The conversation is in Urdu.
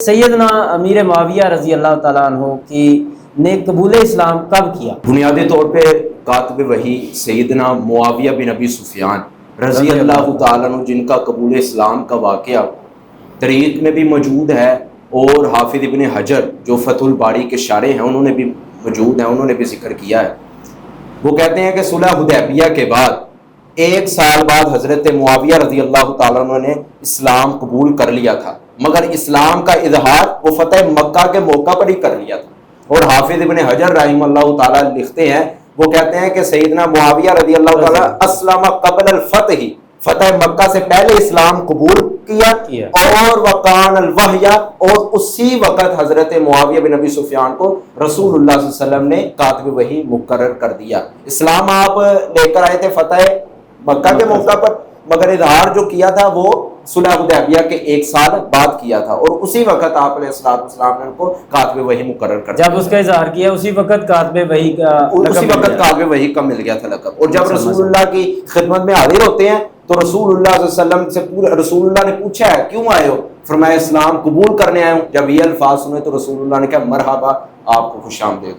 سیدنا امیر معاویہ رضی اللہ تعالیٰ عنہ کی نے قبول اسلام کب کیا؟ بنیادی طور پہ کاتب وحی سیدنا معاویہ بن ابی سفیان رضی اللہ تعالیٰ عنہ، جن کا قبول اسلام کا واقعہ تاریخ میں بھی موجود ہے، اور حافظ ابن حجر جو فتح الباری کے شارح ہیں انہوں نے بھی موجود ہیں، انہوں نے بھی ذکر کیا ہے۔ وہ کہتے ہیں کہ صلح حدیبیہ کے بعد 1 سال بعد حضرت معاویہ رضی اللہ تعالیٰ عنہ نے اسلام قبول کر لیا تھا، مگر اسلام کا اظہار وہ فتح مکہ کے موقع پر ہی کر لیا تھا۔ اور حافظ ابن حجر رحمہ اللہ تعالیٰ لکھتے ہیں، وہ کہتے ہیں کہ سیدنا معاویہ رضی اللہ تعالیٰ اسلم قبل الفتح، فتح مکہ سے پہلے اسلام قبول کیا، اور وقان الوحی، اور اسی وقت حضرت معاویہ بن ابی سفیان کو رسول اللہ صلی اللہ علیہ وسلم نے کاتب وحی مقرر کر دیا۔ اسلام آپ لے کر آئے تھے فتح مکہ کے موقع پر، مگر اظہار جو کیا تھا وہ صلح حدیبیہ کے 1 سال بعد کیا تھا، اور اسی وقت آپ علیہ السلام نے ان کو کاتب وحی مقرر کر دیا۔ جب اس کا اظہار کیا اسی وقت کاتب وحی کا اسی وقت کاتب وحی کا مل گیا تھا لقب۔ اور جب رسول اللہ کی خدمت میں حاضر ہوتے ہیں تو رسول اللہ صلی اللہ علیہ وسلم سے رسول اللہ نے پوچھا ہے کیوں آئے ہو؟ فرمایا اسلام قبول کرنے آئے ہوں۔ جب یہ الفاظ سنے تو رسول اللہ نے کہا مرحبا، آپ کو خوش آمدید۔